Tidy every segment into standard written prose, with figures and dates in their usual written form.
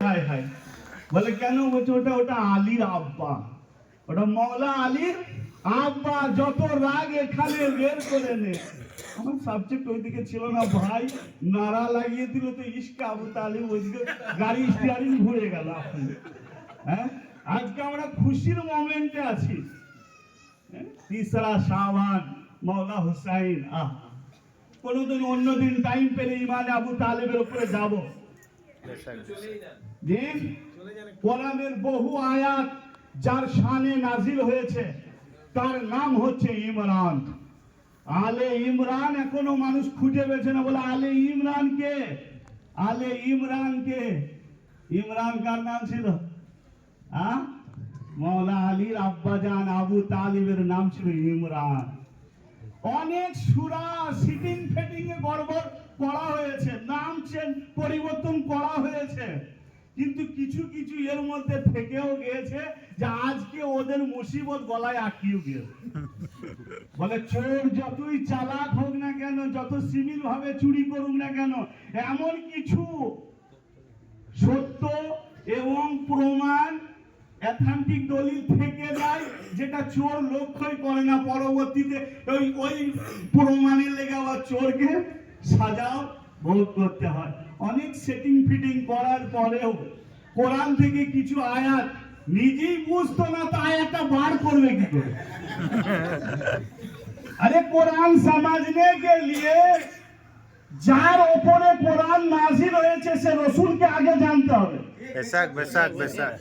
হায় হায়। বলে কেন? বলছে ওটা ওটা আলীর আব্বা, ওটা মওলা আলীর আব্বা। যত রাগ এখানে বের করে নে। আমার সাবজেক্ট ওইদিকে ছিল না ভাই, নারা লাগিয়ে দিল তো ইশকে আবু তালিব, ওইদিকে গাড়ি স্টিয়ারিং ঘুরে গেল। হ্যাঁ, আজকে আমরা খুশির মোমেন্টে আছি। তিসরা শাবান, মওলা হুসাইন। কোনোদিন অন্যদিন টাইম পেলে ইমানে আবু তালেবের উপরে যাব। কোরআনের বহু আয়াত যার শানে নাজিল হয়েছে, তার নাম হচ্ছে ইমরান। আলে ইমরান এখনো মানুষ খুঁজে পেয়েছে না। বলে আলে ইমরান কে? আলে ইমরান কে? ইমরান কার নাম ছিল? মওলা আলীর আব্বাজান আবু তালিবের নাম ছিল ইমরান। অনেক সূরা সিটিং ফেটিং এ গড়বড় করা হয়েছে, নাম পরিবর্তন করা হয়েছে, কিন্তু কিছু কিছু এর মধ্যে থেকেও গিয়েছে যে আজকে ওদের মুসিবত গলায় আটকিয়ে গিয়েছে। বলে চোর যতই চালাক হোক না কেন, যত সিভিল ভাবে চুরি করুক না কেন, এমন কিছু সত্য এবং প্রমাণ অথেন্টিক দলিল থেকে যায় যেটা চোর লক্ষ্যই করে না। পরবর্তীতে ওই প্রমাণের লেগে আবার চোরকে সাজাও ভোগ করতে হয়। অনেক সেটিং ফিটিং করার পরেও কোরআন থেকে কিছু আয়াত নিজেই বুঝতো না, তা আয়াতটা বার করবে কি করে? আরে কোরআন समझने के लिए যার উপরে কোরআন নাজিল হয়েছে সে রাসূলকে আগে জানতে হবে। বেশক বেশক বেশক।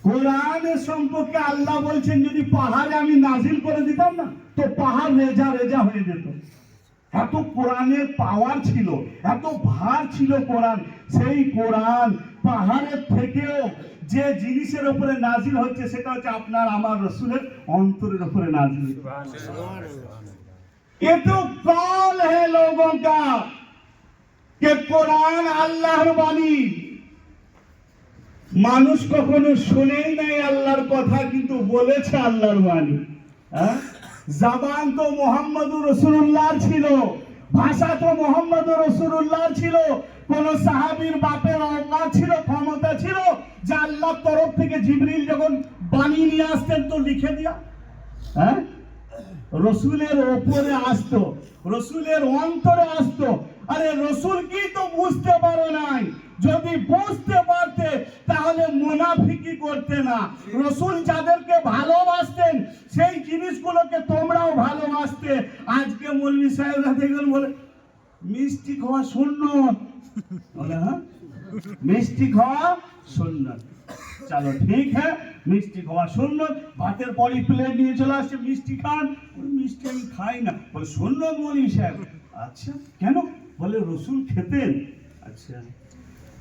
কোরআনের সম্পর্কে আল্লাহ বলছেন যদি পাহাড়ে আমি নাজিল করে দিতাম না তো পাহাড় রেজা রেজা হয়ে যেত। এত কোরআনের পাওয়ার ছিল, এত ভার ছিল কোরআন। সেই কোরআন পাহাড়ের থেকেও যে জিনিসের উপরে নাজিল হচ্ছে সেটা হচ্ছে আপনার আমার রাসূলের অন্তরের উপরে নাজিল। ये तो कौन है लोगों का कि কোরআন আল্লাহর বাণী। মানুষ কখনো শুনেই নাই আল্লাহর কথা, কিন্তু বলেছে আল্লাহর বাণী। জবান তো মুহাম্মদুর রাসূলুল্লাহর ছিল, ভাষা তো মুহাম্মদুর রাসূলুল্লাহর ছিল। কোন সাহাবীর বাপের অজ্ঞা ছিল, ক্ষমতা ছিল যে আল্লাহর তরফ থেকে জিবরিল যখন বাণী নিয়ে আসতেন তো লিখে দিয়া রসুলের ওপরে আসতো, রসুলের অন্তরে আসতো। আরে রসুল কি তো বুঝতে পারো নাই? যদি বুঝতে পারতে তাহলে মুনাফিকি করতে না। রসুল যাদেরকে ভালোবাসতেন সেই জিনিসগুলোকে তোমরাও ভালোবাসতে। আজকে মৌলভী সাহেবরা দেখবেন বলে মিষ্টি খাওয়া সুন্নত। বলে হ্যাঁ, মিষ্টি খাওয়া সুন্নত। চলো ঠিক হ্যাঁ, মিষ্টি খাওয়া সুন্নত। ভাতের পরে প্লেট নিয়ে চলে আসছে, মিষ্টি খান। মিষ্টি আমি খাই না। বলে সুন্নত মৌলভী সাহেব। আচ্ছা কেন? বলে রসুল খেতেন। আচ্ছা,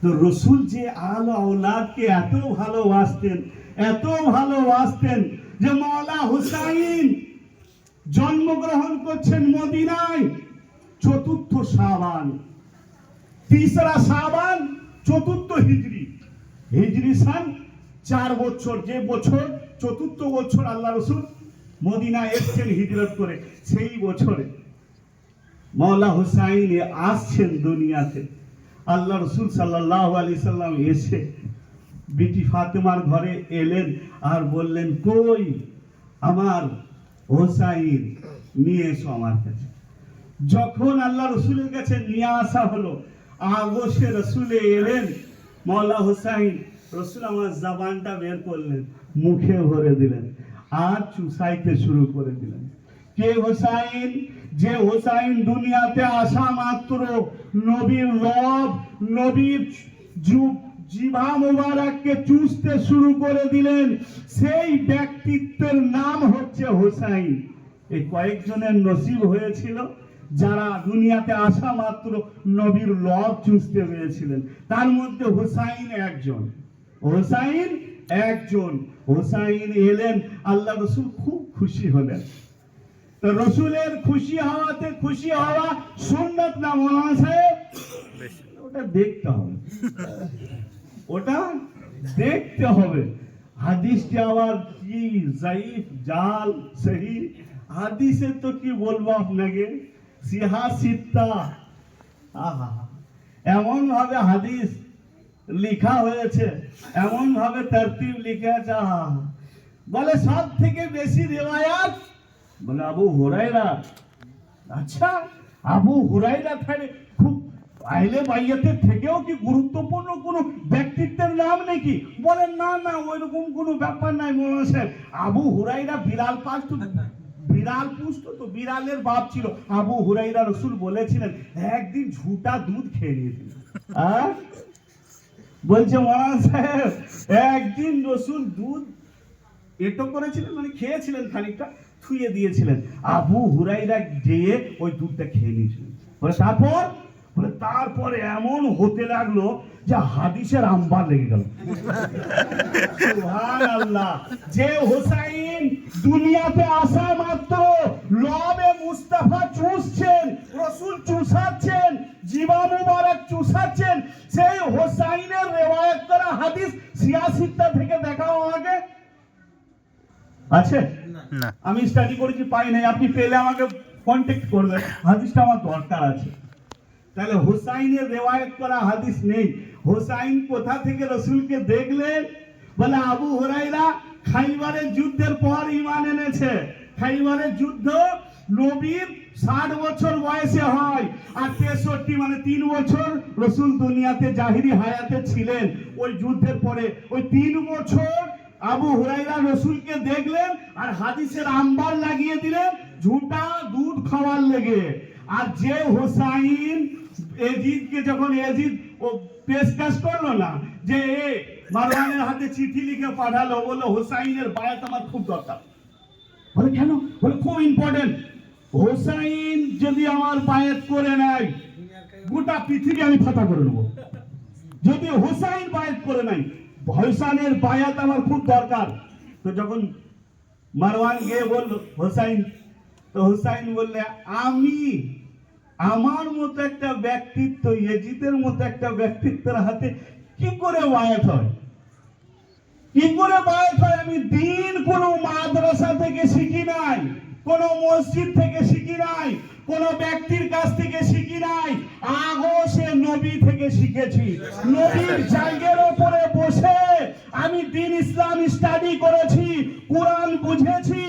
তো রসুল যে আলো আওলাদকে এত ভালোবাসতেন, এত ভালোবাসতেন যে মওলা হুসাইন জন্মগ্রহণ করছেন মদিনায় ৪র্থ শাবান, ৩রা শাবান ৪র্থ হিজরি। হিজরি সাল ৪ বছর, যে বছর ৪র্থ বছর আল্লাহ রসুল মদিনায় এসছেন হিজরত করে, সেই বছরে মওলা হুসাইন আসছেন দুনিয়াতে। আল্লাহ রসুল সাল্লাল্লাহু আলাইহি সাল্লাম এসে বিটি ফাতেমার ঘরে এলেন আর বললেন কই আমার হুসাইন, নিয়ে এসো আমার কাছে। যখন আল্লাহ রসুলের কাছে নিয়ে আসা হলো, আগোশে রসুলে এলেন মওলা হুসাইন। রসুল আমার জবানটা বের করলেন, মুখে ভরে দিলেন আর চুষাইতে শুরু করে দিলেন। কে হুসাইন? যে হুসাইন দুনিয়াতে আসা মাত্র নবীর রব, নবীর জিভা মুবারককে চুষতে শুরু করে দিলেন, সেই ব্যক্তিত্বের নাম হচ্ছে হুসাইন। এই কয়েকজনের নসিব হয়েছিল যারা দুনিয়াতে আসা মাত্র নবীর লব চুষতে পেরেছিলেন। তার মধ্যে হুসাইন একজন। হুসাইন একজন। হুসাইন এলেন, আল্লাহ রসুল খুব খুশি হলেন। তো রসুলের খুশি হওয়াতে খুশি হওয়া সুন্নত না মৌলানা সাহেব? ওটা দেখতে হবে, ওটা দেখতে হবে। হাদিসটি আবার কি জাইফ জাল সহি, হাদিসের তো কি বলবো আপনাকে, সিহা সিত্তা। আহা, এমন ভাবে হাদিস লিখা হয়েছে এমন ভাবে তরতিব লিখে আছে, বলে সব থেকে বেশি রিওয়ায়াত বলে আবু হুরায়রা। আচ্ছা, আবু হুরায়রা থাকে খুব আহলে বাইয়াতের থেকেও কি গুরুত্বপূর্ণ কোনো ব্যক্তিত্বের নাম নাকি? বলে না না, ওইরকম কোনো ব্যাপার নাই মৌলানা সাহেব। আবু হুরায়রা বিড়াল পালতো, বিড়াল পুষতো তো, বিড়ালের বাপ ছিল আবু হুরায়রা। রাসূল বলেছিলেন একদিন ঝুটা দুধ খেয়ে নিয়েছিলেন। বলছে মৌলানা সাহেব একদিন রাসূল দুধ এটো করেছিলেন, মানে খেয়েছিলেন, খানিকটা থুয়ে দিয়েছিলেন। আবু হুরায়রা গিয়ে ওই দুধটা খেয়ে নিয়েছিলেন। বলে তারপরে এমন হতে লাগলো যে হাদিসের আম্বার লেগে গেল। সুবহানাল্লাহ। যে হোসাইন দুনিয়াতে আসা মাত্র লবে মুস্তাফা চুষছেন, রাসূল চুষাচ্ছেন, জিবা মুবারক চুষাচ্ছেন, সেই হোসাইনের রিওয়ায়াত করা হাদিস সিয়াসিত্তা থেকে দেখাও আমাকে আছে? না। আমি স্টাডি করেছি, পাই নাই। আপনি পেলে আমাকে কন্ট্যাক্ট করবেন, হাদিসটা আমার দরকার আছে। তাহলে হুসাইনের রিওয়ায়াত করা হাদিস নেই। হুসাইন কোথা থেকে রাসূলকে দেখলেন? বলে আবু হুরায়রা খাইবারের যুদ্ধের পর ঈমান এনেছে। খাইবারের যুদ্ধ নবীর 60 বছর বয়সে হয়, আর 63 মানে 3 বছর রাসূল দুনিয়াতে জাহিরি হায়াতে ছিলেন। ওই যুদ্ধের পরে ওই 3 বছর আবু হুরায়রা রাসূলকে দেখলেন আর হাদিসের আম্বার লাগিয়ে দিলেন ঝুটা দুধ খাওয়ার লেগে। আর যে হোসাইন এজিদকে যখন এজিদ ও পেশকাশ করলো না, যে মারওয়ানের হাতে চিঠি লিখে পাঠালো, বললো হোসাইনের বায়াত আমার খুব দরকার। বলে কেন? বলে খুব ইম্পর্টেন্ট। হোসাইন যদি আমার বায়াত করে নেয় গোটা পৃথিবী আমি ফাতা করে নেবো। যদি হোসাইন বায়াত করে নাই, হোসাইনের বায়াত আমার খুব দরকার। তো যখন মারওয়ান গিয়ে বলল হোসাইন, তো হোসাইন বললে আমি আমার মতো একটা ব্যক্তিত্ব, ইয়াজিদের মতো একটা ব্যক্তিত্বের হাতে কি করে বায়াত হয়? কি করে বায়াত হয়? আমি দিন কোন মাদ্রাসা থেকে শিখি নাই, কোন মসজিদ থেকে শিখি নাই, কোন ব্যক্তির কাছ থেকে শিখি নাই, আগো সে নবী থেকে শিখেছি। নবীর জায়গার উপরে বসে আমি দ্বীন ইসলাম স্টাডি করেছি, কোরআন বুঝেছি,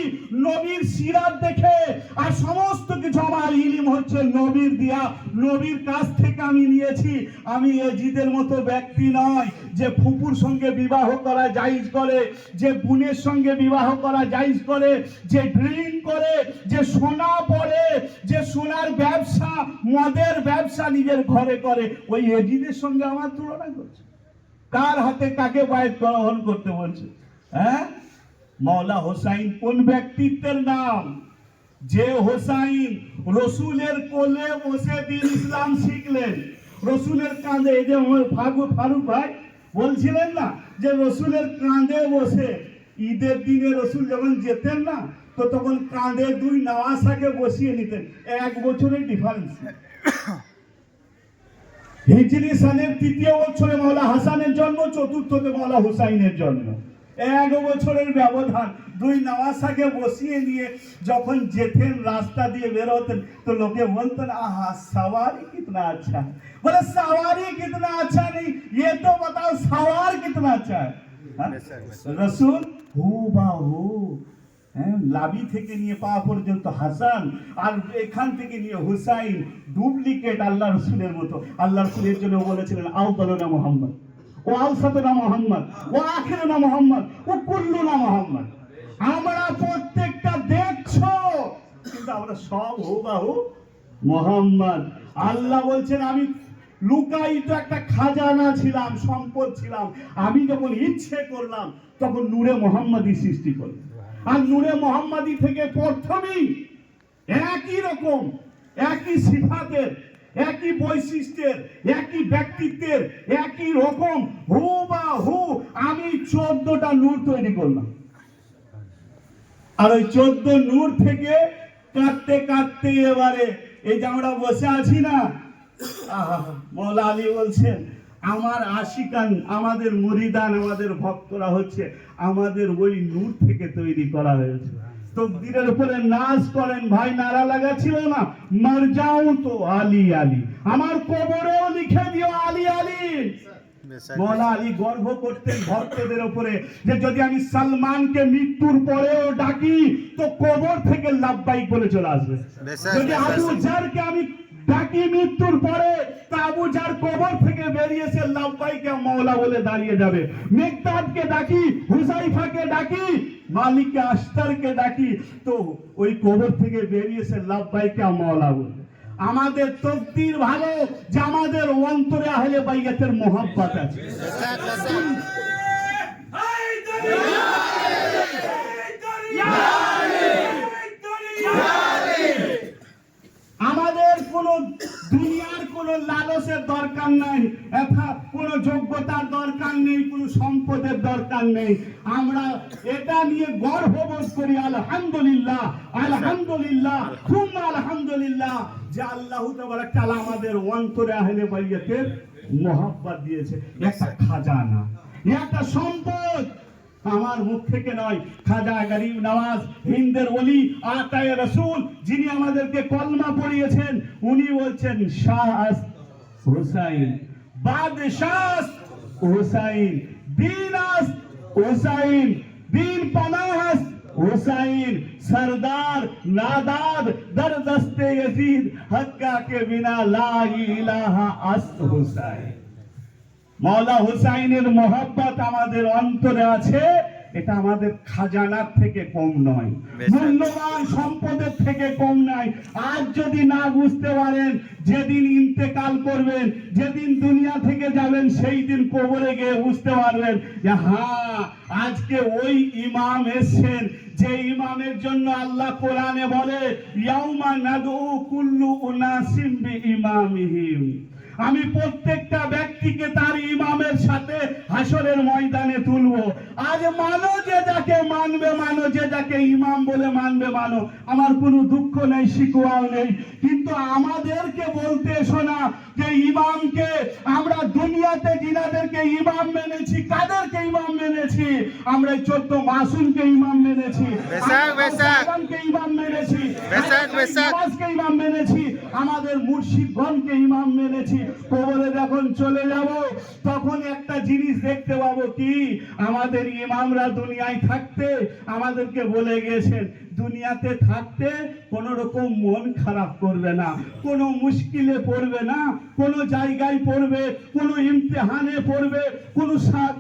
নবীর সিরাত দেখে, আর সমস্ত কিছু আমার ইলম হচ্ছে নবীর দিয়া, নবীর কাছ থেকে আমি নিয়েছি। আমি এজিদের মতো ব্যক্তি নয় যে ফুপুর সঙ্গে বিবাহ করা জায়েজ করে, যে বোনের সঙ্গে বিবাহ করা জায়েজ করে, যে ড্রিঙ্ক করে, যে সোনা পরে, যে সোনার ব্যবসা, মদের ব্যবসা নিজের ঘরে করে। ওই এজিদের সঙ্গে আমার তুলনা করছে। কার হাতে কাকে বায়াত গ্রহণ করতে বলছে? হ্যাঁ, মওলা হোসাইন কোন ব্যক্তিত্বের নাম? যে হোসাইন রসুলের কোলে বসে দ্বীন ইসলাম শিখলেন, রসুলের কাঁধে। এই যে ফারুক ভাই বলছিলেন না যে রসুলের কাঁধে বসে, ঈদের দিনে রসুল যখন যেতেন না, তো তখন কাঁধে 2 নওয়াসাকে বসিয়ে নিতেন। 1 বছরের ডিফারেন্স। হিজরি সালের 3য় বছরে মওলা হাসানের জন্ম, 4র্থতে মওলা হুসাইনের জন্ম। 1 বছরের ব্যবধান। 2 নওয়াসাকে বসিয়ে নিয়ে যখন যেতেন, রাস্তা দিয়ে বেরোতেন, তো লোকে বলতেন আহা সওয়ারি কিতনা আচ্ছা। বলে সওয়ারি কিতনা আচ্ছা নেই, ये तो बताओ सवार कितना अच्छा है। রসুল হুবাহু, লাবি থেকে নিয়ে পা পর্যন্ত হাসান, আর এখান থেকে নিয়ে হুসাইন, ডুপ্লিকেট আল্লাহ রসুলের মতো। আল্লাহ রসুলের জন্য বলেছিলেন আউদালুনা মুহাম্মদ, ও আওসাতুনা মুহাম্মদ, ও আখিরুনা মুহাম্মদ, ও কুল্লুনা মুহাম্মদ। আমরা প্রত্যেকটা দেখছো, কিন্তু আমরা সব হুবাহু মুহাম্মদ। আল্লাহ বলছেন আমি লুকায়িত একটা খাজানা ছিলাম, সম্পদ ছিলাম। আমি যখন ইচ্ছে করলাম তখন নূরে মুহাম্মাদি সৃষ্টি করলাম। আর নূরে মুহাম্মাদি থেকে প্রথমেই একই রকম, একই সিফাতের, একই বৈশিষ্ট্যের, একই ব্যক্তিত্বের, একই রকম হুবাহু আমি 14টা নূর তৈরি করলাম। আর ওই 14 নূর থেকে কাটতে কাটতে এবারে এই যে আমরা বসে আছি না, মওলা আলী বলছেন আমার আশিকান, আমাদের মুরিদান, আমাদের ভক্তরা হচ্ছে আমাদের ওই নূর থেকে তৈরি করা হয়েছে। তকদিরের উপরে নাজ করেন ভাই, নারা লাগাচ্ছিল না, মর যাও তো আলী আলী, আমার কবরেও লিখে দিও আলী আলী। বেশাক, মৌলা আলী গর্ব করতেন ভক্তদের উপরে যে যদি আমি সালমানকে মৃত্যুর পরেও ডাকি তো কবর থেকে লাব্বাইক বলে চলে আসবে। বেশাক, যদি আবু বেশাক। জারকে আমি ডাকি মৃত্যুর পরে তা আবু জার কবর থেকে বেরিয়েছে লাব্বাইকে মৌলা বলে দাঁড়িয়ে যাবে। মেকদাদকে ডাকি, হুসাইফাকে ডাকি, মালিককে আশতারকে ডাকি তো ওই কবর থেকে বেরিয়েছে লাব্বাইকে মৌলা বলে। আমাদের তকদির ভালো যে আমাদের অন্তরে আহলে বাইয়াতের মোহাব্বত আছে। বেশাক, বেশাক। আমাদের কোন দুনিয়ার কোন লালসের দরকার নাই, কোন যোগ্যতার দরকার নেই, কোন সম্পদের দরকার নেই। আমরা এটা নিয়ে গর্ববোধ করি আলহামদুলিল্লাহ, আলহামদুলিল্লাহ, সুম্মা আলহামদুলিল্লাহ যে আল্লাহ তাআলা তাআলা আমাদের অন্তরে আহলে বাইয়াতের মোহাব্বত দিয়েছে। একটা খাজানা, একটা সম্পদ আমার মুখ থেকে নয়, খাজা গরিব নওয়াজ হিন্দের ওলি আতায়ে রাসূল যিনি আমাদেরকে কলমা পড়িয়েছেন উনি বলছেন শাহ হুসাইন, বাদশাহ হুসাইন, দিন হুসাইন, দিন পানাহ হুসাইন, सरदार नादाद दर दस्ते यजीद हक्का के बिना ला इलाहा अस्त हुसैन। মওলা হুসাইনের মোহাব্বত আমাদের অন্তরে আছে, এটা আমাদের খাজানার থেকে কম নয়, মূল্যবান সম্পদের থেকে কম নয়। আজ যদি না বুঝতে পারেন, যেদিন ইন্তেকাল করবেন, যেদিন দুনিয়া থেকে যাবেন, সেই দিন কবরে গিয়ে বুঝতে পারবেন যে হ্যাঁ আজকে ওই ইমাম এসেছেন যে ইমামের জন্য আল্লাহ কোরআনে বলে ইয়াউমা নাদউ কুল্লু উনাসিম বিইমামিহিম। আমি প্রত্যেকটা ব্যক্তিকে তার ইমামের সাথে হাসরের ময়দানে তুলবো। আজ মানো যে যাকে মানবে মানো, যে যাকে ইমাম বলে মানবে মানো, আমার কোনো দুঃখ নেই, শিকওয়াও নেই। কিন্তু আমাদেরকে বলতে শোনা যে ইমামকে আমরা দুনিয়াতে যিনাদেরকে ইমাম মেনেছি, কাদেরকে ইমাম মেনেছি? আমরা 14 মাসুমকে ইমাম মেনেছি, আমরা ইমাম মেনেছি, নামাজকে ইমাম মেনেছি, আমাদের মুর্শিদগণকে ইমাম মেনেছি। কবরে যখন চলে যাব তখন একটা জিনিস দেখতে পাবো কি, আমাদের ইমামরা দুনিয়ায় থাকতে আমাদেরকে বলে গেছেন দুনিয়াতে থাকতে কোন রকম মন খারাপ করবে না, কোনো মুশকিলে পড়বে না, কোন জায়গায় পড়বে, কোন ইমতিহানে পড়বে, কোন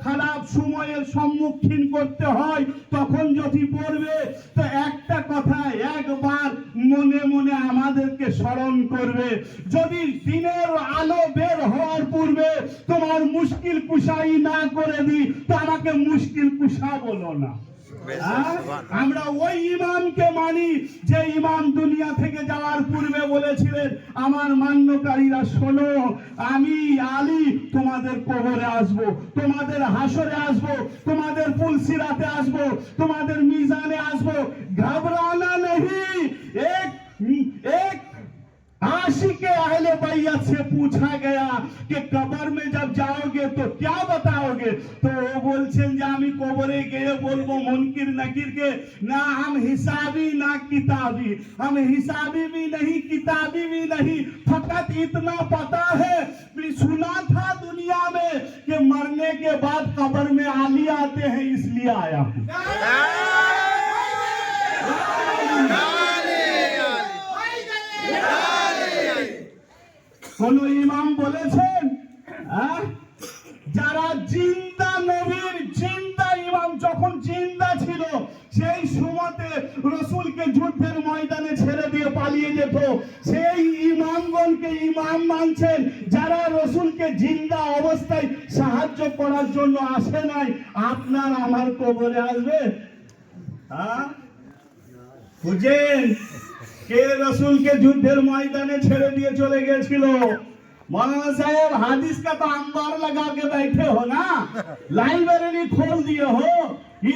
খারাপ সময়ের সম্মুখীন করতে হয় তখন যদি পড়বে তো একটা কথা একবার মনে মনে আমাদেরকে স্মরণ করবে, যদি দিনের আলো বের হওয়ার পূর্বে তোমার মুশকিল কুশাই না করে দিই তো আমাকে মুশকিল কুশা বলো না। আমরা ওই ইমামকে মানি যে ইমাম দুনিয়া থেকে যাওয়ার পূর্বে বলেছিলেন আমার মান্যকারীরা শোনো, আমি আলী তোমাদের কবরে আসব, তোমাদের হাসরে আসব, তোমাদের পুলসিরাতে আসব, তোমাদের মিজানে আসব, ঘবরানা नहीं। एक आशिके अहले बैयत से पूछा गया कि कब्र में जब जाओगे तो क्या बताओगे? तो वो बोलছেন যে আমি কবরে গিয়ে বলবো মুনকির নাকিরকে না हम हिसाबी ना किताबी, हम हिसाबी भी नहीं किताबी भी नहीं, फकत इतना पता है सुना था दुनिया में कि मरने के बाद कब्र में आली आते हैं इसलिए आया हूं। কোন ইমাম বলেছেন যারা জিন্দা নবীর জিন্দা ইমাম যখন জিন্দা ছিল সেই সময়তে রাসূলকে যুদ্ধের ময়দানে ছেড়ে দিয়ে পালিয়ে যেত, সেই ইমামগণকে ইমাম মানছেন যারা রাসূলকে জিন্দা অবস্থায় সাহায্য করার জন্য আসে নাই। আপনার আমার কবরে আসবে? বুঝেন কে রাসূলকে যুদ্ধের ময়দানে ছেড়ে দিয়ে চলে গেছিল? मौलाना साहब हादिस का तो अंबार लगा के बैठे हो ना, लाइब्रेरी खोल दिए हो,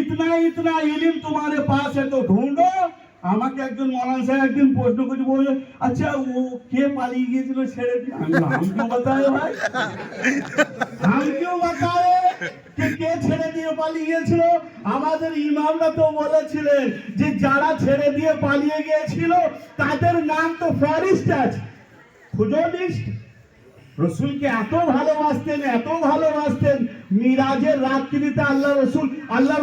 इतना इतना इल्म तुम्हारे पास है तो ढूंढो। আমাকে একজন মৌলানা সাহেব একদিন প্রশ্ন করে বলে আচ্ছা ও কে পালিয়ে গিয়েছিল ছেড়ে দিয়ে? আমি নাম क्यों बताए भाई, নাম क्यों बताए कि কে ছেড়ে দিয়ে পালিয়ে গিয়েছিল? আমাদের ইমামরা তো বলেছিলেন যে যারা ছেড়ে দিয়ে পালিয়ে গিয়েছিল তাদের নাম তো ফরিস্ট আছে, খুঁজো লিস্ট। রসুলকে এত ভালোবাসতেন, মিরাজের রাত্রিতে আল্লাহ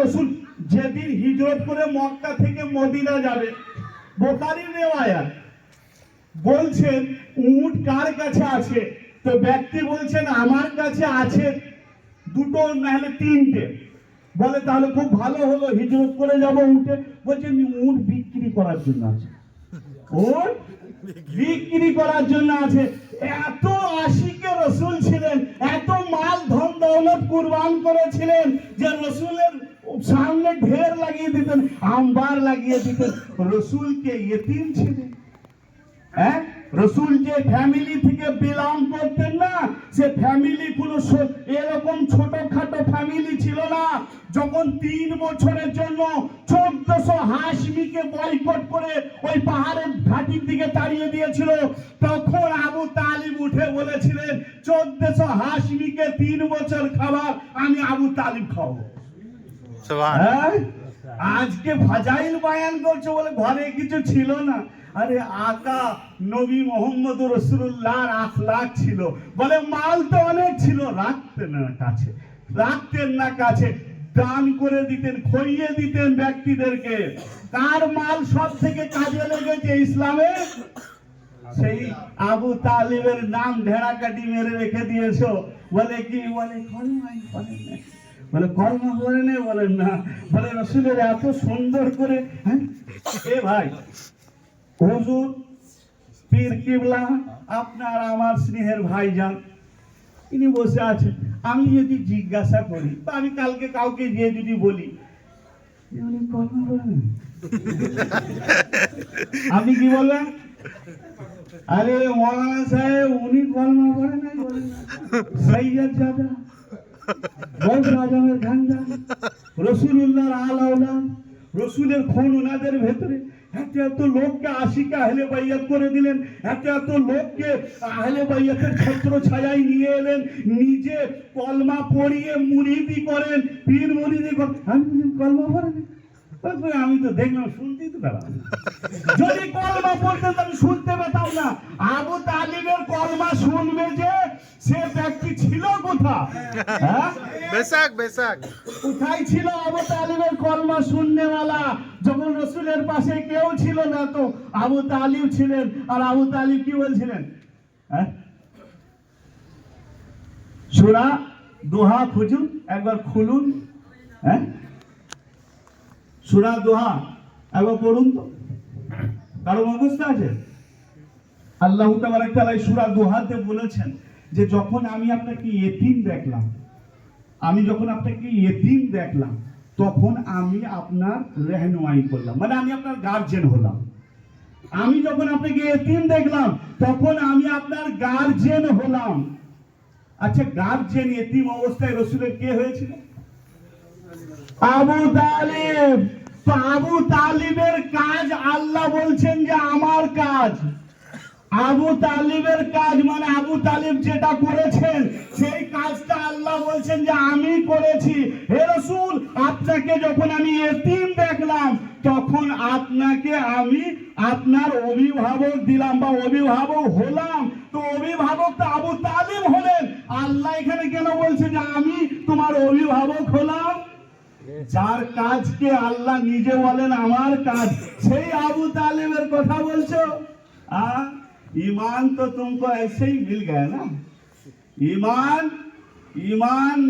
রসুল যেদিন হিজরত করে মক্কা থেকে মদিনা যাবে, বুখারীর রিওয়ায়াত বলছেন উট কার কাছে আছে, তো ব্যক্তি বলছেন আমার কাছে আছে দুটো নাহলে তিনটে। বলে তাহলে খুব ভালো হলো, হিজরত করে যাব উঠে। বলছেন উট বিক্রি করার জন্য আছে, উট বিক্রি করার জন্য আছে। এত আশিকে রসুল ছিলেন, এত মাল ধন দৌলত কুরবান করেছিলেন যে রসুলের সামনে ঢের লাগিয়ে দিতেন, আম্বার লাগিয়ে দিতেন। রসুলকে ইয়েতিম ছিলেন। হ্যাঁ, রসুল যে ফ্যামিলি থেকে বিলং করতেন না, সে ফ্যামিলি কোনো এরকম ছোটখাটো ফ্যামিলি ছিল না। যখন 3 বছরের জন্য 1400 হাশমিকে বয়কট করে ওই পাহাড়ের ঘাটির দিকে তাড়িয়ে দিয়েছিল, তখন আবু তালিব উঠে বলেছিলেন 1400 হাশমিকে 3 বছর খাবার আমি আবু তালিব খাবো। হ্যাঁ, আজকে ফাজাইল বয়ান করছে বলে ঘরে কিছু ছিল না। আরে আকা নবী মোহাম্মদ রাসূলুল্লাহর আখলাক ছিল, বলে মাল তো অনেক ছিল, রাখতেন না কাছে, দান করে দিতেন, খইয়ে দিতেন ব্যক্তিদেরকে। কার মাল সব থেকে কাজে লেগেছে ইসলামে? সেই আবু তালিবের নাম ঢেড়া কাটি মেরে রেখে দিয়েছো। বলে কি? বলে বলে কলমা বলে নেই, বলেন না। বলে রসুলের এত সুন্দর করে। হ্যাঁ, এ ভাই হুজুর পীর কিবলা আপনার আমার স্নেহের ভাইজান ইনি বসে আছেন, আমি যদি জিজ্ঞাসা করি বা আমি কালকে কাউকে গিয়ে যদি বলি আপনি কি বলবেন? আরে মৌলানা সাহেব উনি কলমা পড়ে নাই, বলেন না। সৈয়দ জাদা আজমের খানজা রসুলুল্লাহর আলাউলাদ, রসুলের খুন ওনাদের ভেতরে। এত লোককে আশিকে আহলে বাইয়াত করে দিলেন, এত লোককে আহলে বাইয়াতের ছত্র ছায়ায় নিয়ে এলেন, নিজে কলমা পড়িয়ে মুরিদি করেন, পীর মুরিদি করেন। আমি কলমা পড়েন? আমি তো দেখলাম, শুনতেই তো পেলাম। যদি কলমা পড়তেন আমি শুনতে পেতাম না। আবু তালিবের কলমা শুনবে যে সে ব্যক্তি ছিল কোথায়? কোথায় ছিল আবু তালিবের কলমা শুননেওয়ালা? যখন রসুলের পাশে কেউ ছিল না, তো আবু তালিব ছিলেন। আর আবু তালিব কি বলছিলেন? সূরা দোহা খুঁজুন, একবার খুলুন। হ্যাঁ, সূরা দোহা একবার পড়ুন তো, কারো মুখস্থ আছে? আল্লাহ তাবারক ওয়া তাআলা সূরা দোহাতে বলেছেন যে যখন আমি আপনাকে ইয়েতিম দেখলাম, তখন আমি আপনার রেহনুমাই করলাম, মানে আমি আপনার গার্জিয়ান হলাম। আমি যখন আপনাকে ইয়েতিম দেখলাম, তখন আমি আপনার গার্জিয়ান হলাম। আচ্ছা, গার্জিয়ান ইয়েতিম অবস্থায় রসুলের কে হয়েছিল? আবু তালিব। তো আবু তালিবের কাজ আল্লাহ বলছেন যে আমার কাজ। আবু তালিবের কাজ মানে আবু তালিব যেটা করেছেন সেই কাজটা আল্লাহ বলছেন যে আমি করেছি। হে রাসূল, আপনাকে যখন আমি ইয়েতিম দেখলাম, তখন আপনাকে আমি আপনার অভিভাবক দিলাম বা অভিভাবক হলাম। তো অভিভাবক তো আবু তালিব হলেন। আল্লাহ এখানে কেন বলছে যে আমি তোমার অভিভাবক হলাম? যার কাজকে আল্লাহ নিজে বলেন আমার কাজ, সেই আবু তালিবের কথা বলছো? ईमान तो तुमको ऐसे ही मिल गया ना। ईमान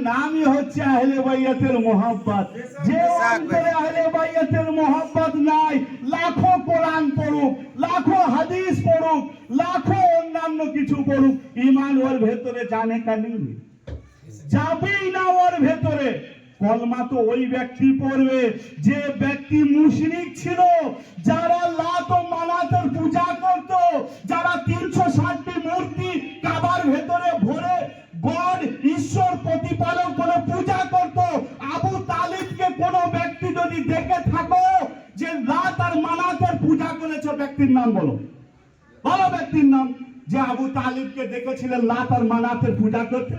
नाम ही হচ্ছে আহলে বাইয়াতের মোহাব্বত। যে অন্তরে আহলে বাইয়াতের মোহাব্বত নাই, লাখো কোরআন পড়ুক, লাখো হাদিস পড়ুক, লাখো অন্যান্য কিছু পড়ুক, ঈমান ওর ভেতরে জানে কানি যাবেই না। ওর ভেতরে কলমা তো ওই ব্যক্তি পড়বে যে ব্যক্তি মুশরিক ছিল, যারা লাত ও মানাতের পূজা করত, যারা 360টি মূর্তি কাবার ভেতরে ভরে গড ঈশ্বর প্রতিপালক বলে পূজা করত। আবু তালিবকে কোন ব্যক্তি যদি দেখে থাকো যে লাত আর মানাতের পূজা করেছে, ব্যক্তির নাম বলো, বলো ব্যক্তির নাম যে আবু তালিবকে দেখেছিলেন লাত আর মানাতের পূজা করতে।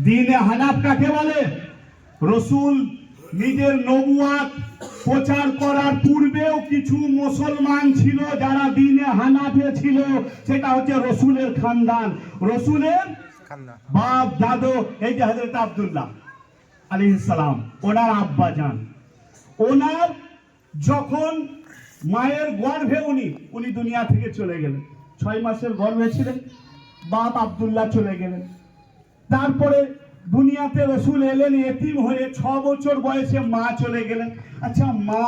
দ্বীনে হানাফ কাকে বলে? রসুল নিজের নবুয়াত প্রচার করার পূর্বেও কিছু মুসলমান ছিল যারা দিনে হানাফে ছিল, সেটা হচ্ছে রসুলের খানদান, রসুলের খান্না বাপ দাদু। এই যে হযরত আব্দুল্লাহ আলাইহিস সালাম, ওনার আব্বা যান, ওনার যখন মায়ের গর্ভে উনি দুনিয়া থেকে চলে গেলেন, 6 মাসের গর্ভে ছিলেন, বাপ আব্দুল্লাহ চলে গেলেন। তারপরে দুনিয়াতে রসুল এলেন এতিম হয়ে, 6 বছর বয়সে মা চলে গেলেন। আচ্ছা, মা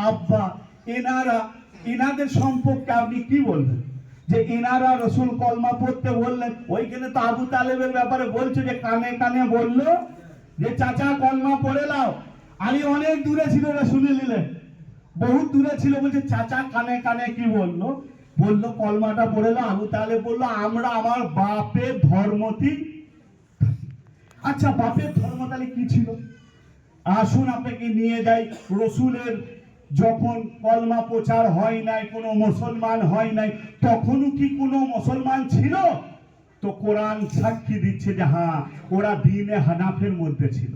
আব্বা এনাদের সম্পর্কে আপনি কি বলবেন? যে এনারা রসুল কলমা পড়তে বললেন, ওইখানে তো আবু তালেবের ব্যাপারে বলছে যে কানে কানে বললো যে চাচা কলমা পড়ে নাও। আলী অনেক দূরে ছিল, শুনে নিলেন, বহুত দূরে ছিল, বলছে চাচা কানে কানে কি বললো? বললো কলমাটা পড়ে নাও। আবু তালেব বললো আমরা আমার বাপের ধর্মটি। আচ্ছা, বাপের ধর্ম তাহলে কি ছিল? আসুন আপনাকে নিয়ে যাই। রসুলের যখন কলমা প্রচার হয় নাই, কোনো মুসলমান হয় নাই, তখনও কি কোনো মুসলমান ছিল? তো কোরআন সাক্ষী দিচ্ছে যে হ্যাঁ, ওরা দিনে হানাফের মধ্যে ছিল,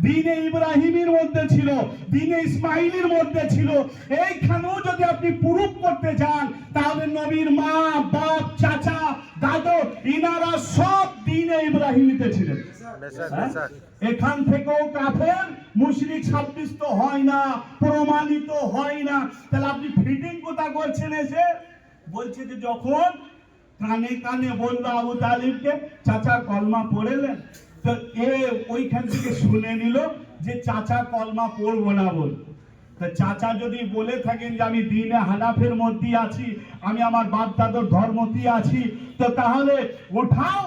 দিনে ইব্রাহিমের মধ্যে ছিল, দিনে ইসমাইলের মধ্যে ছিল। এইখানেও যদি আপনি প্রুফ করতে যান, তাহলে নবীর মা বাপ চাচা দাদু ইনারা সব দিনে ইব্রাহিমিতে ছিলেন। বেসাক হ্যাঁ? বেসাক এখান থেকেও কাফের মুশরিক সাব্যস্ত হয় না, প্রমাণিত হয় না। তাহলে আপনি ফিটিং কোথা করছেন? এসে বলছে যে যখন কানে কানে বললো আবু তালিবকে চাচা কলমা পড়লেন, তো ওইখান থেকে শুনে নিল যে চাচা কলমা পড়বো না বল। তো চাচা যদি বলে থাকেন যে আমি দিনে হানাফের মধ্যে আছি, আমি আমার বাপ দাদুর ধর্মতে আছি, তো তাহলে ওঠাও।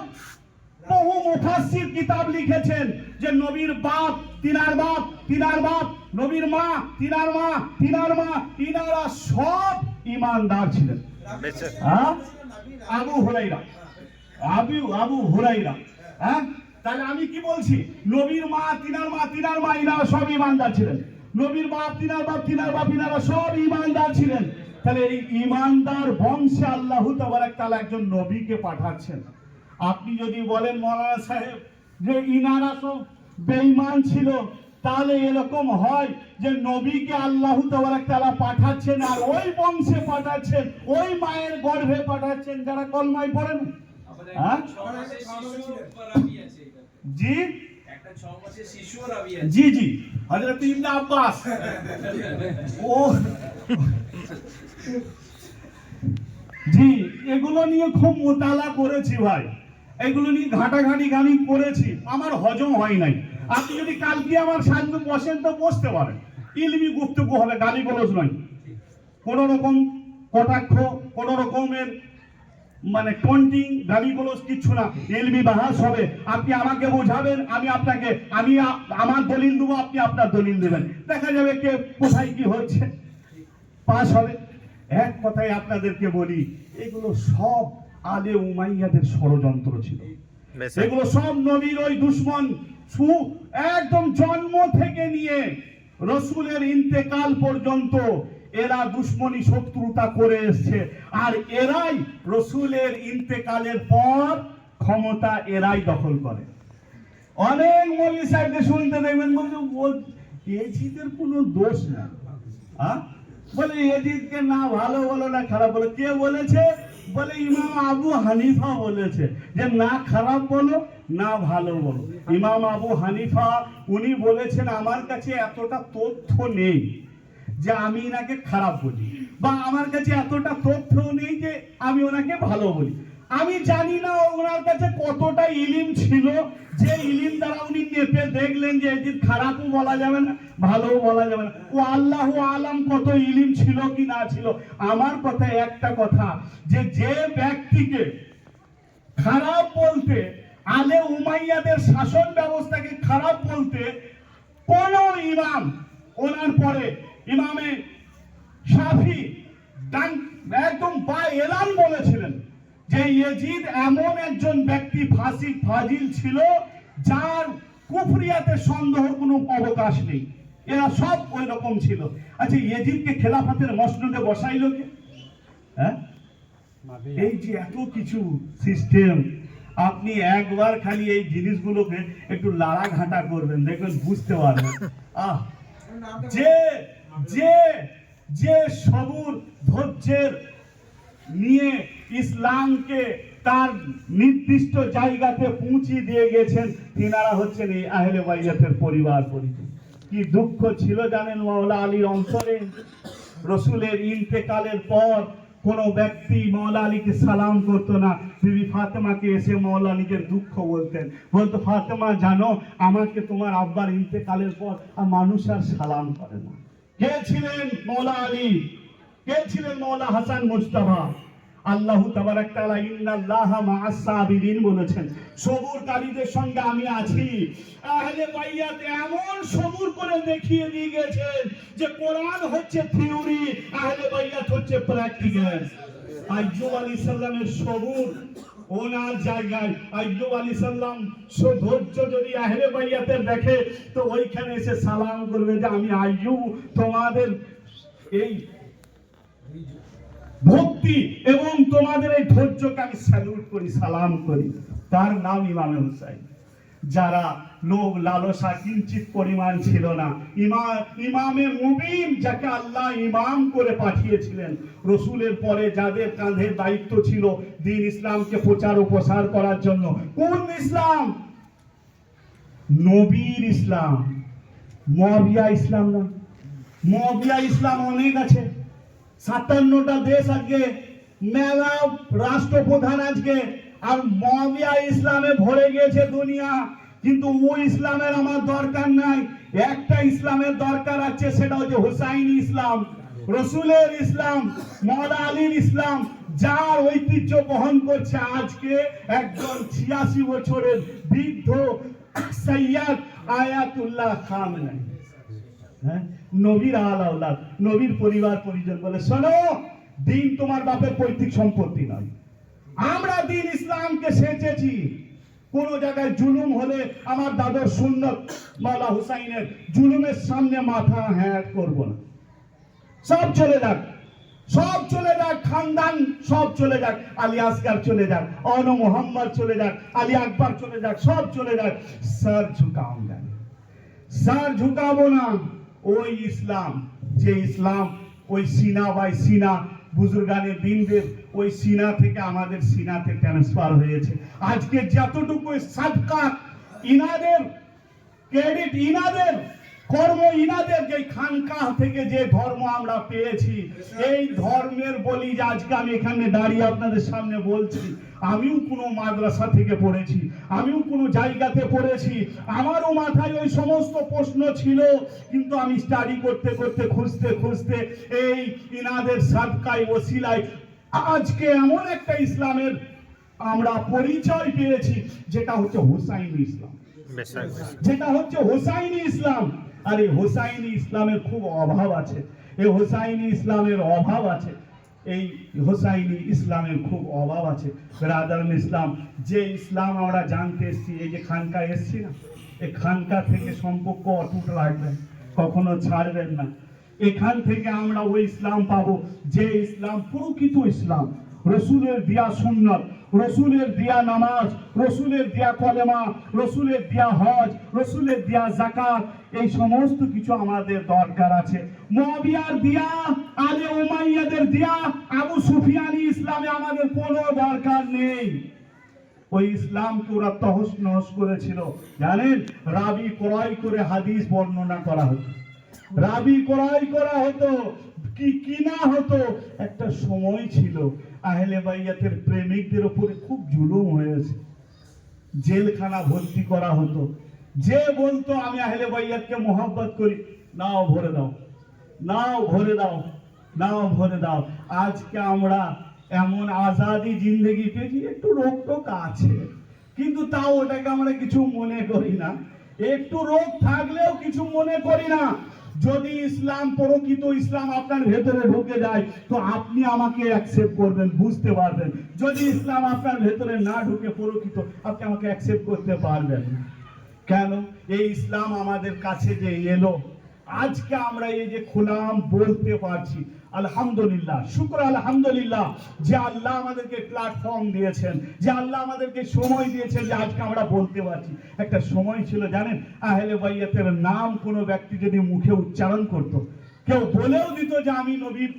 বহু মুফাসসির কিতাব লিখেছেন যে নবীর বাপ তিনার বাপ তিনার বাপ, নবীর মা তিনার মা তিনার মা, ইনারা সব ঈমানদার ছিলেন। বেসাক হ্যাঁ, আবু হুরাইরা। হ্যাঁ, তাহলে আমি কি বলছি? নবীর মা তিনার মা তিনার মা, ইনারা সব ঈমানদার ছিলেন। নবীর বাপ তিনার বাপ তিনার বাপ, ইনারা সব ঈমানদার ছিলেন। তাহলে এই ঈমানদার বংশে আল্লাহ তাবারাক তাআলা একজন নবীকে পাঠাচ্ছেন। আপনি যদি বলেন মৌলানা সাহেব যে ইনারা সব বেঈমান ছিল, তাহলে এরকম হয় যে নবীকে আল্লাহ তাবারাক তাআলা পাঠাচ্ছেন আর ওই বংশে পাঠাচ্ছেন, ওই মায়ের গর্ভে পাঠাচ্ছেন যারা কলমায় পড়েন। হ্যাঁ, জি জি জি, হযরত ইবনে আব্বাস। ও জি, এগুলো নিয়ে খুব মোতালা করেছি ভাই, এগুলো নিয়ে ঘাটাঘাটি গানি করেছি, আমার হজম হয় নাই। আপনি যদি কালকে আমার সামনে বসেন তো বসতে পারেন, ইলমি গুপ্তগু হবে, গালিগালাজ নয়, কোন রকম কটাক্ষ, কোন রকমের মানে টন্টিং গালিগালাজ কিচ্ছু না, ইলমি বাহাস হবে। আপনি আমাকে বোঝাবেন, আমি আপনাকে, আমি আমার দলিল দেবো, আপনি আপনার দলিল দেবেন, দেখা যাবে কে কোথায় কি হচ্ছে, পাস হবে। এক কথায় আপনাদেরকে বলি, এগুলো সব আলে উমাইয়াদের ষড়যন্ত্র ছিল। বেসাক এগুলো সব নবীর ওই দুশমন, একদম জন্ম থেকে নিয়ে রসুলের ইন্তেকাল পর্যন্ত এরা দুশমনী শত্রুতা করে এসছে। আর এরাই রসুলের ইন্তেকালের পর ক্ষমতা এরাই দখল করে। অনেক মৌলভী সাহেবকে শুনতে দেখবেন এজিদের কোনো দোষ না, হ্যাঁ, বলে এজিদকে না ভালো বলো না খারাপ বলো। কে বলেছে? বলে ইমাম আবু হানিফা বলেছে যে না খারাপ বলো না ভালো বলো। ইমাম আবু হানিফা উনি বলেছেন আমার কাছে এতটা তথ্য নেই যে আমি এনাকে খারাপ বলি, বা আমার কাছে এতটা তথ্য নেই যে আমি ওনাকে ভালো বলি। আমি জানি না ওনার কাছে কতটা ইলিম ছিল, যে ইলিম দ্বারা উনি নেপে দেখলেন যে এটি খারাপও বলা যাবে না ভালোও বলা যাবে না। ও আল্লাহু আলাম কত ইলিম ছিল কি না ছিল। আমার কথা একটা কথা, যে যে ব্যক্তিকে খারাপ বলতে, আলে উমাইয়াদের শাসন ব্যবস্থাকে খারাপ বলতে কোন ইমাম ওনার পরে ইমামে শাফি একদম বা এলান বলেছিলেন যে ইয়াজিদ এমন একজন ব্যক্তি ফাসিক ফাজিল ছিল যার কুফরিয়াতে সন্দেহের কোনো অবকাশ নেই। এরা সব ওই রকম ছিল। আচ্ছা, ইয়াজিদকে খেলাফতের মসনদে বসাইল কে? হ্যাঁ, এই যে এত কিছু সিস্টেম, আপনি একবার খালি এই জিনিসগুলোকে একটু লাড়া ঘাটা করবেন, দেখবেন বুঝতে পারবেন। যে যে যে সবুর ধৈর্যের নিয়ে ইসলামকে তার নির্দিষ্ট জায়গাতে পৌঁছে দিয়ে গেছেন, তিনারা হচ্ছেন এই আহলে বাইয়াতের পরিবার পরিজন। কি দুঃখ ছিল জানেন মাওলা আলীর অন্তরে? রসুলের ইন্তেকালের পর কোন ব্যক্তি মাওলা আলীকে সালাম করতো না। বিবি ফাতেমাকে এসে মাওলা আলীকে দুঃখ বলতেন, বলতো ফাতেমা জানো আমাকে তোমার আব্বার ইন্তেকালের পর আর মানুষ আর সালাম করে না। কে ছিলেন মাওলা আলী? কে ছিলেন মাওলা হাসান মুস্তাফা? আল্লাহ তাবারাক তাআলা ইন্নাল্লাহা মা'আস সাবিরিন বলেছেন, সবুরকারীদের সঙ্গে আমি আছি। আহলে বাইয়াত এমন সবুর করে দেখিয়ে দিয়ে গেছেন যে কোরআন হচ্ছে থিওরি, আহলে বাইয়াত হচ্ছে প্র্যাকটিক্যাল। আইয়ুব আলাইহিস সালামের সবুর ওনার জায়গায়, আইয়ুব আলাইহিস সালাম ধৈর্য যদি আহলে বাইয়াতের দেখে তো ওইখানে এসে সালাম করবে যে আমি আইয়ুব তোমাদের এই ভক্তি এবং তোমাদের এই ধৈর্যকে আমি স্যালুট করি, সালাম করি। তার নাম ইমামে হুসাইন। যারা লোভ লালসা কিঞ্চিত পরিমাণ ছিল না, ইমামে মুবিন যাকে আল্লাহ ইমাম করে পাঠিয়েছিলেন, রসুলের পরে যাদের কাঁধে দায়িত্ব ছিল দ্বীন ইসলামকে প্রচার ও প্রসার করার জন্য। কোন ইসলাম? নবীর ইসলাম, মুআবিয়া ইসলাম না। মুআবিয়া ইসলাম অনেক আছে, 57টা দেশ আজকে, মেলা রাষ্ট্রপ্রধান আজকে, আর মুআবিয়া ইসলামে ভরে গেছে দুনিয়া। কিন্তু ওই ইসলামের আমার দরকার নাই। একটা ইসলামের দরকার আছে, সেটা হচ্ছে হুসাইনি ইসলাম, রসুলের ইসলাম, মাওলা আলীর ইসলাম, যার ঐতিহ্য বহন করছে আজকে একজন 86 বছরের বৃদ্ধ সৈয়দ আয়াতুল্লাহ খামেনি। হ্যাঁ, নবীর আলাউলাদ, নবীর পরিবার পরিজন বলে, শোনো, দিন তোমার বাপের পৈতৃক সম্পত্তি নয়। আমরা দিন ইসলামকে সেচেছি। কোন জায়গায় জুলুম হলে আমার দাদর সুন্নত মাওলা হুসাইনের জুলুমের সামনে মাথা হ্যাঁ করব না। সব চলে যাক, সব চলে যাক, খানদান সব চলে যাক, আলী আসগার চলে যাক, অনো মোহাম্মদ চলে যাক, আলী আকবর চলে যাক, সব চলে যাক, সর ঝুকাऊंगा, সর ঝুকাবো না। ওই ইসলাম, যে ইসলাম ওই সিনা বাই সিনা বুজুর্গানে দিনদের ওই সিনা থেকে আমাদের সিনাতে ট্রান্সফার হয়েছে। আজকে যতটুকু সাদকা ইনাদের ক্রেডিট, ইনাদের কর্ম, ইনাদের যে খানকাহ থেকে যে ধর্ম আমরা পেয়েছি, এই ধর্মের বলি যে আজকে আমি এখানে দাঁড়িয়ে আপনাদের সামনে বলছি। আমিও কোনো মাদ্রাসা থেকে পড়েছি, আমিও কোনো জায়গাতে পড়েছি, আমারও মাথায় ওই সমস্ত প্রশ্ন ছিল, কিন্তু আমি স্টাডি করতে করতে খুঁজতে খুঁজতে এই ইনাদের সাদকায় ওসিলায় আজকে এমন একটা ইসলামের আমরা পরিচয় পেয়েছি যেটা হচ্ছে হুসাইনি ইসলাম, যেটা হচ্ছে হুসাইনি ইসলাম। আর এই হুসাইনি ইসলামের খুব অভাব আছে, এই হুসাইনি ইসলামের অভাব আছে, এই হুসাইনি ইসলামের খুব অভাব আছে। ব্রাদার ইসলাম, যে ইসলাম আমরা জানতে এসেছি, এই যে খানকা এসছি না, এই খানকা থেকে সম্পর্ক অটুট রাখবেন, কখনো ছাড়বেন না। এখান থেকে আমরা ওই ইসলাম পাবো যে ইসলাম প্রকৃত ইসলাম, রসুলের দিয়া সুন্নত, রসুলের দিয়া নামাজ, রসুলের দিয়া কলেমা, রসুলের দিয়া হজ, রসুলের দিয়া যাকাত, এই সমস্ত কিছু আমাদের দরকার আছে। মুআবিয়ার দিয়া, আলে উমাইয়াদের দিয়া, আবু সুফিয়ানি ইসলামে আমাদের কোনো দরকার নেই। ওই ইসলামকে ওরা তহস নহস করেছিল, জানেন? রাবি ক্রয় করে হাদিস বর্ণনা করা হতো, রাবি ক্রয় করা হতো, কি কিনা হতো। একটা সময় ছিল আহলে বাইয়াতের প্রেমিকদের উপরে খুব জুলুম হয়েছে, জেলখানা ভর্তি করা হতো। যে বলতো আমি আহলে বাইয়াতকে মোহাব্বত করি, নাও ভরে দাও, নাও ভরে দাও, নাও ভরে দাও। আজকে আমরা এমন আজাদি জিন্দেগি পেয়েছি, একটু রোগ টোক আছে, কিন্তু তাও ওটাকে আমরা কিছু মনে করি না। একটু রোগ থাকলেও কিছু মনে করি না। যদি ইসলাম প্রকৃত ইসলাম আপনার ভেতরে ঢুকে যায় তো আপনি আমাকে অ্যাকসেপ্ট করবেন, বুঝতে পারবেন। যদি ইসলাম আপনার ভেতরে না ঢুকে প্রকৃত, আপনি আমাকে অ্যাকসেপ্ট করতে পারবেন না। কেন? এই ইসলাম আমাদের কাছে যে এলো, আজকে আমরা এই যে খুলাম বলতে পারছি, আলহামদুলিল্লাহ, শুকর আলহামদুলিল্লাহ, যে আল্লাহ আমাদেরকে প্ল্যাটফর্ম দিয়েছেন, যে আল্লাহ আমাদেরকে সময় দিয়েছেন যে আজকে আমরা বলতে পারছি। একটা সময় ছিল জানেন, আহলে বাইয়াতের নাম কোনো ব্যক্তি যদি মুখে উচ্চারণ করত, কেউ বলেও দিত যে আমি নবীর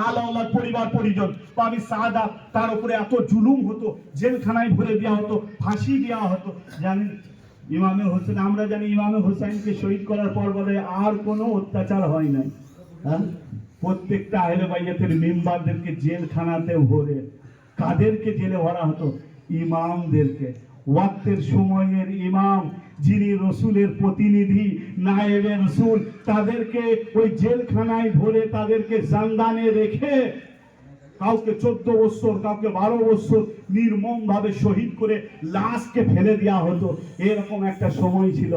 আল্লাহ পরিবার পরিজন, তো আমি সাদা, তার উপরে এত জুলুম হতো, জেলখানায় ভরে দেওয়া হতো, ফাঁসি দেওয়া হতো। জানেন ইমামে হোসেন, আমরা জানি ইমামে হোসেনকে শহীদ করার পর বলে আর কোনো অত্যাচার হয় নাই। হ্যাঁ, প্রত্যেকটা আহলে বাইতের মেম্বারদেরকে জেলখানাতে ভরে, কাদেরকে জেলে ভরা হতো? ইমামদেরকে। ওয়াক্তের সময়ের ইমাম, যিনি রসুলের প্রতিনিধি, নায়েবে রসুল, তাদেরকে ওই জেলখানায় ভরে, তাদেরকে জান্দানে রেখে কাউকে 14 বছর, কাউকে 12 বছর নির্মম ভাবে শহীদ করে লাশকে ফেলে দেওয়া হতো। এরকম একটা সময় ছিল।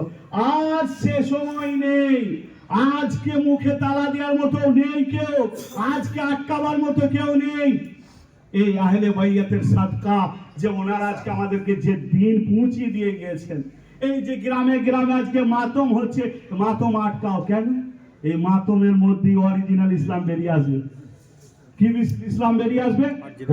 আজ সে সময় নেই। আজকে মুখে তালা দেওয়ার মতো নেই কেউ, আজকে আটকাবার মতো কেউ নেই। এই আহলে বাইয়াতের সাদকা যে ওনারা আজকে আমাদেরকে যে দিন পৌঁছে দিয়ে গিয়েছেন। এই যে গ্রামে গ্রামে আজকে মাতম হচ্ছে, মাতম আটকাও কেন? এই মাতমের মধ্যেই অরিজিনাল ইসলাম বেরিয়ে আসবে। কি ইসলাম বেরিয়ে আসবে?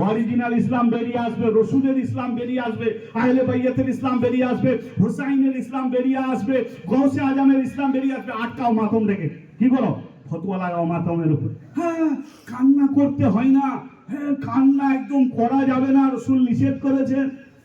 অরিজিনাল ইসলাম বেরিয়ে আসবে, রসুলের ইসলাম বেরিয়ে আসবে, আহলে বাইয়াতের ইসলাম বেরিয়ে আসবে, হুসাইনের ইসলাম বেরিয়ে আসবে, গৌসে আজমের ইসলাম বেরিয়ে আসবে। আটকাও মাতম দেখে, কি বলো? ফতোয়া লাগাও মাতমের উপর। হ্যাঁ, কান্না করতে হয় না, হ্যাঁ কান্না একদম করা যাবে না, রসুল নিষেধ করেছেন।